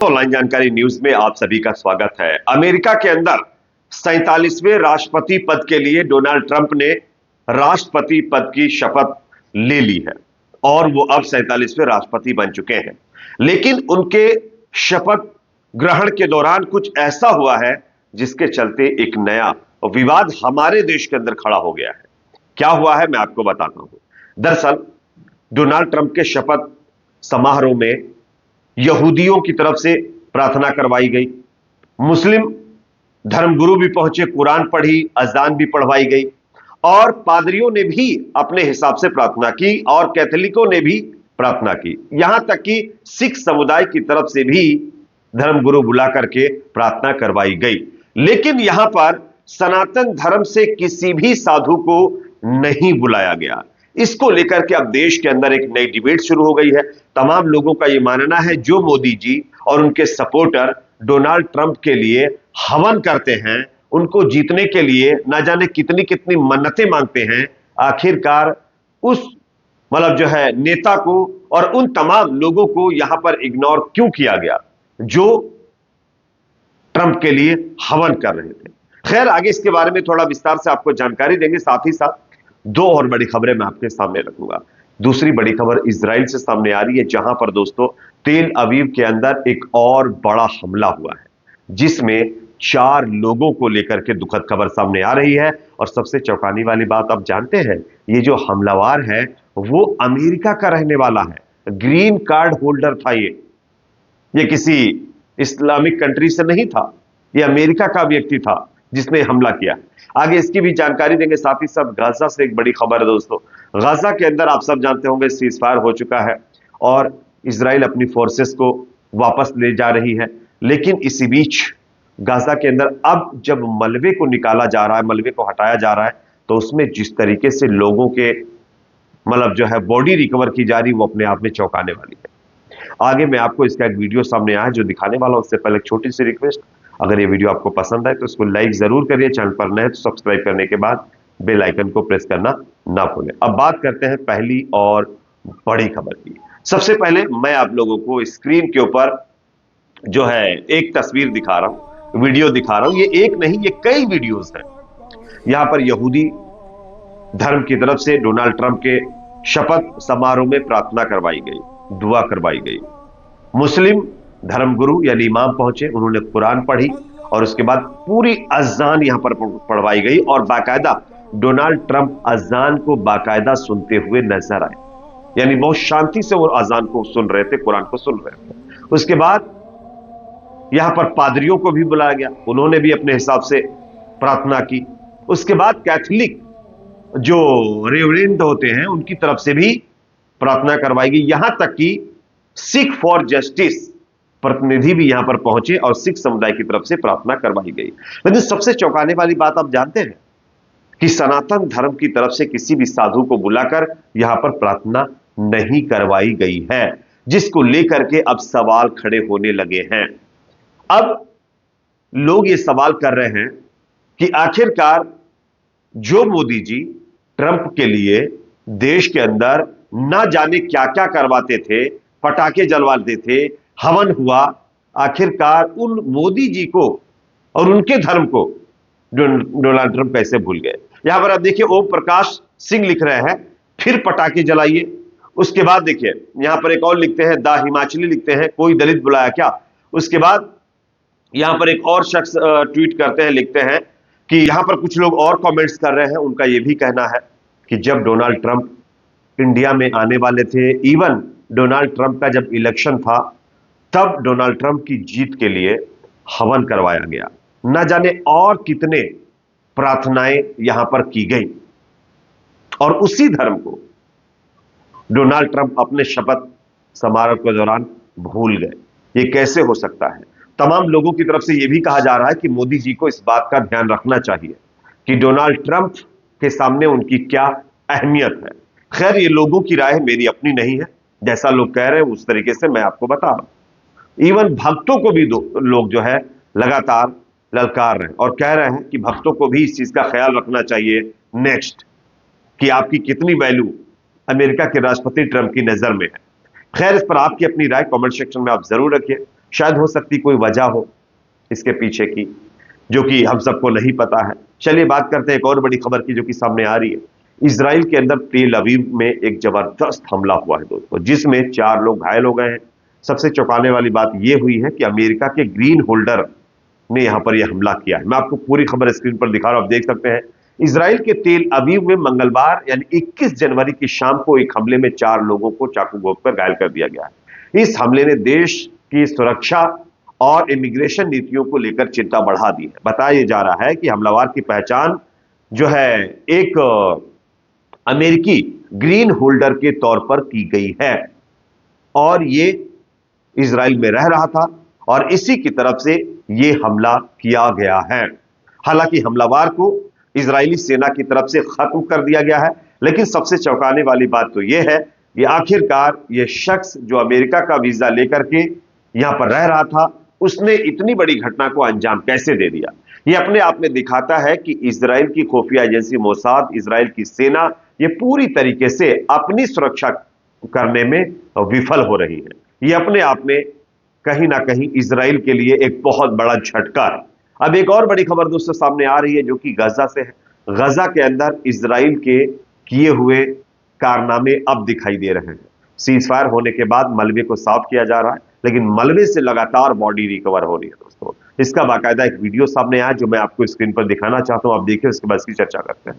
Online जानकारी news में आप सभी का स्वागत है। अमेरिका के अंदर 47वें राष्ट्रपति पद के लिए डोनाल्ड ट्रंप ने राष्ट्रपति पद की शपथ ले ली है और वो अब 47वें राष्ट्रपति बन चुके हैं। लेकिन उनके शपथ ग्रहण के दौरान कुछ ऐसा हुआ है जिसके चलते एक नया विवाद हमारे देश के अंदर खड़ा हो गया है। क्या हुआ है मैं आपको बताता हूं। दरअसल डोनाल्ड ट्रंप के शपथ समारोह में यहूदियों की तरफ से प्रार्थना करवाई गई, मुस्लिम धर्मगुरु भी पहुंचे, कुरान पढ़ी, अजान भी पढ़वाई गई और पादरियों ने भी अपने हिसाब से प्रार्थना की और कैथोलिकों ने भी प्रार्थना की। यहां तक कि सिख समुदाय की तरफ से भी धर्मगुरु बुला करके प्रार्थना करवाई गई। लेकिन यहां पर सनातन धर्म से किसी भी साधु को नहीं बुलाया गया। इसको लेकर के अब देश के अंदर एक नई डिबेट शुरू हो गई है। तमाम लोगों का यह मानना है जो मोदी जी और उनके सपोर्टर डोनाल्ड ट्रंप के लिए हवन करते हैं, उनको जीतने के लिए ना जाने कितनी कितनी मन्नतें मांगते हैं, आखिरकार उस जो है नेता को और उन तमाम लोगों को यहां पर इग्नोर क्यों किया गया जो ट्रंप के लिए हवन कर रहे थे। खैर, आगे इसके बारे में थोड़ा विस्तार से आपको जानकारी देंगे। साथ ही साथ दो और बड़ी खबरें मैं आपके सामने रखूंगा। दूसरी बड़ी खबर इजराइल से सामने आ रही है, जहां पर दोस्तों तेल अवीव के अंदर एक और बड़ा हमला हुआ है जिसमें 4 लोगों को लेकर के दुखद खबर सामने आ रही है। और सबसे चौंकाने वाली बात आप जानते हैं, ये जो हमलावर है वो अमेरिका का रहने वाला है, ग्रीन कार्ड होल्डर था। ये किसी इस्लामिक कंट्री से नहीं था, ये अमेरिका का व्यक्ति था जिसने हमला किया। आगे इसकी भी जानकारी देंगे। साथ ही साथ गाजा से एक बड़ी खबर है दोस्तों। गाजा के अंदर आप सब जानते होंगे सीज फायर हो चुका है और इजराइल अपनी फोर्सेस को वापस ले जा रही है। लेकिन इसी बीच गाजा के अंदर अब जब मलबे को निकाला जा रहा है, मलबे को हटाया जा रहा है, तो उसमें जिस तरीके से लोगों के जो है बॉडी रिकवर की जा रही, वो अपने आप में चौंकाने वाली है। आगे मैं आपको इसका एक वीडियो सामने आया जो दिखाने वाला हूं। उससे पहले एक छोटी सी रिक्वेस्ट, अगर ये वीडियो आपको पसंद आए तो इसको लाइक जरूर करिए, चैनल पर नए तो सब्सक्राइब करने के बाद बेल आइकन को प्रेस करना ना भूलें। अब बात करते हैं पहली और बड़ी खबर की। सबसे पहले मैं आप लोगों को स्क्रीन के ऊपर जो है एक तस्वीर दिखा रहा हूं, वीडियो दिखा रहा हूं। ये एक नहीं, ये कई वीडियोस हैं। यहां पर यहूदी धर्म की तरफ से डोनाल्ड ट्रंप के शपथ समारोह में प्रार्थना करवाई गई, दुआ करवाई गई। मुस्लिम धर्मगुरु यानी इमाम पहुंचे, उन्होंने कुरान पढ़ी और उसके बाद पूरी अजान यहां पर पढ़वाई गई और बाकायदा डोनाल्ड ट्रंप अजान को बाकायदा सुनते हुए नजर आए, यानी बहुत शांति से वो अजान को सुन रहे थे, कुरान को सुन रहे थे। उसके बाद यहां पर पादरियों को भी बुलाया गया, उन्होंने भी अपने हिसाब से प्रार्थना की। उसके बाद कैथोलिक जो रेवरेंड होते हैं उनकी तरफ से भी प्रार्थना करवाई गई। यहां तक कि सिख फॉर जस्टिस प्रतिनिधि भी यहां पर पहुंचे और सिख समुदाय की तरफ से प्रार्थना करवाई गई। लेकिन सबसे चौंकाने वाली बात आप जानते हैं कि सनातन धर्म की तरफ से किसी भी साधु को बुलाकर यहां पर प्रार्थना नहीं करवाई गई है, जिसको लेकर के अब सवाल खड़े होने लगे हैं। अब लोग ये सवाल कर रहे हैं कि आखिरकार जो मोदी जी ट्रंप के लिए देश के अंदर ना जाने क्या क्या करवाते थे, पटाखे जलवाते थे, हवन हुआ, आखिरकार उन मोदी जी को और उनके धर्म को डोनाल्ड ट्रंप कैसे भूल गए। यहां पर आप देखिए ओम प्रकाश सिंह लिख रहे हैं फिर पटाखे जलाइए। उसके बाद देखिए यहां पर एक और लिखते हैं, दा हिमाचली लिखते हैं, कोई दलित बुलाया क्या। उसके बाद यहां पर एक और शख्स ट्वीट करते हैं, लिखते हैं कि यहां पर कुछ लोग और कमेंट्स कर रहे हैं। उनका यह भी कहना है कि जब डोनाल्ड ट्रंप इंडिया में आने वाले थे, इवन डोनाल्ड ट्रंप का जब इलेक्शन था, तब डोनाल्ड ट्रंप की जीत के लिए हवन करवाया गया। न जाने और कितने प्रार्थनाएं यहां पर की गई और उसी धर्म को डोनाल्ड ट्रंप अपने शपथ समारोह के दौरान भूल गए। यह कैसे हो सकता है। तमाम लोगों की तरफ से यह भी कहा जा रहा है कि मोदी जी को इस बात का ध्यान रखना चाहिए कि डोनाल्ड ट्रंप के सामने उनकी क्या अहमियत है। खैर, ये लोगों की राय है, मेरी अपनी नहीं है। जैसा लोग कह रहे हैं उस तरीके से मैं आपको बता रहा हूं। इवन भक्तों को भी लोग जो है लगातार ललकार रहे हैं और कह रहे हैं कि भक्तों को भी इस चीज का ख्याल रखना चाहिए नेक्स्ट, कि आपकी कितनी वैल्यू अमेरिका के राष्ट्रपति ट्रंप की नजर में है। खैर, इस पर आपकी अपनी राय कमेंट सेक्शन में आप जरूर रखिए। शायद हो सकती कोई वजह हो इसके पीछे की, जो कि हम सबको नहीं पता है। चलिए बात करते हैं एक और बड़ी खबर की, जो कि सामने आ रही है। इजराइल के अंदर तेल अवीव में एक जबरदस्त हमला हुआ है दोस्तों, जिसमें 4 लोग घायल हो गए हैं। सबसे चौंकाने वाली बात यह हुई है कि अमेरिका के ग्रीन होल्डर ने यहां पर यह हमला किया है। मैं आपको पूरी खबर स्क्रीन पर दिखा रहा हूं, आप देख सकते हैं। इजराइल के तेल अवीव में मंगलवार यानी 21 जनवरी की शाम को एक हमले में 4 लोगों को चाकू घोंपकर घायल कर दिया गया है। इस हमले ने देश की सुरक्षा और इमिग्रेशन नीतियों को लेकर चिंता बढ़ा दी है। बताया जा रहा है कि हमलावर की पहचान जो है एक अमेरिकी ग्रीन होल्डर के तौर पर की गई है और ये इजराइल में रह रहा था और इसी की तरफ से यह हमला किया गया है। हालांकि हमलावर को इजरायली सेना की तरफ से खत्म कर दिया गया है, लेकिन सबसे चौंकाने वाली बात तो यह है कि आखिरकार यह शख्स जो अमेरिका का वीजा लेकर के यहां पर रह रहा था, उसने इतनी बड़ी घटना को अंजाम कैसे दे दिया। यह अपने आप में दिखाता है कि इजराइल की खुफिया एजेंसी मोसाद, इजराइल की सेना यह पूरी तरीके से अपनी सुरक्षा करने में विफल हो रही है। यह अपने आप में कहीं ना कहीं इजराइल के लिए एक बहुत बड़ा झटका है। अब एक और बड़ी खबर दोस्तों सामने आ रही है, जो कि गाजा से है। गाजा के अंदर इजराइल के किए हुए कारनामे अब दिखाई दे रहे हैं। सीज फायर होने के बाद मलबे को साफ किया जा रहा है, लेकिन मलबे से लगातार बॉडी रिकवर हो रही है दोस्तों। इसका बाकायदा एक वीडियो सामने आया जो मैं आपको स्क्रीन पर दिखाना चाहता हूं, आप देखिए, उसके बाद इसकी चर्चा करते हैं।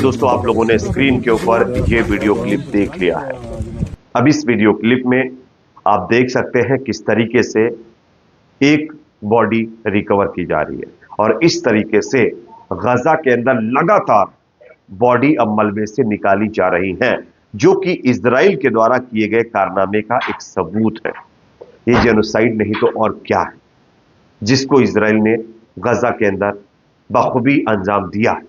दोस्तों आप लोगों ने स्क्रीन के ऊपर ये वीडियो क्लिप देख लिया है। अब इस वीडियो क्लिप में आप देख सकते हैं किस तरीके से एक बॉडी रिकवर की जा रही है और इस तरीके से गाजा के अंदर लगातार बॉडी अब मलबे से निकाली जा रही हैं, जो कि इजराइल के द्वारा किए गए कारनामे का एक सबूत है। ये जेनोसाइड नहीं तो और क्या है, जिसको इजराइल ने गाजा के अंदर बखूबी अंजाम दिया है।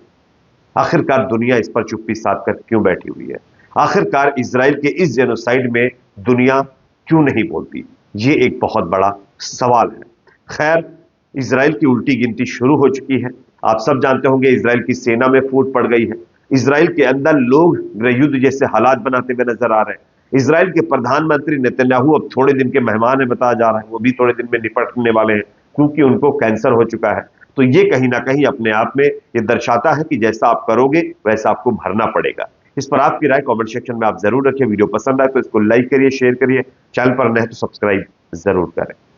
आखिरकार दुनिया इस पर चुप्पी साध कर क्यों बैठी हुई है? आखिरकार इजराइल के इस जेनोसाइड में दुनिया क्यों नहीं बोलती? ये एक बहुत बड़ा सवाल है। खैर, इजराइल की उल्टी गिनती शुरू हो चुकी है। आप सब जानते होंगे इजराइल की सेना में फूट पड़ गई है। इजराइल के अंदर लोग गृहयुद्ध जैसे हालात बनाते हुए नजर आ रहे हैं। इजराइल के प्रधानमंत्री नेतन्याहू अब थोड़े दिन के मेहमान है बताया जा रहा है, वो भी थोड़े दिन में निपटने वाले हैं क्योंकि उनको कैंसर हो चुका है। तो ये कहीं ना कहीं अपने आप में ये दर्शाता है कि जैसा आप करोगे वैसा आपको भरना पड़ेगा। इस पर आपकी राय कमेंट सेक्शन में आप जरूर रखिए। वीडियो पसंद आए तो इसको लाइक करिए, शेयर करिए, चैनल पर नए तो सब्सक्राइब जरूर करें।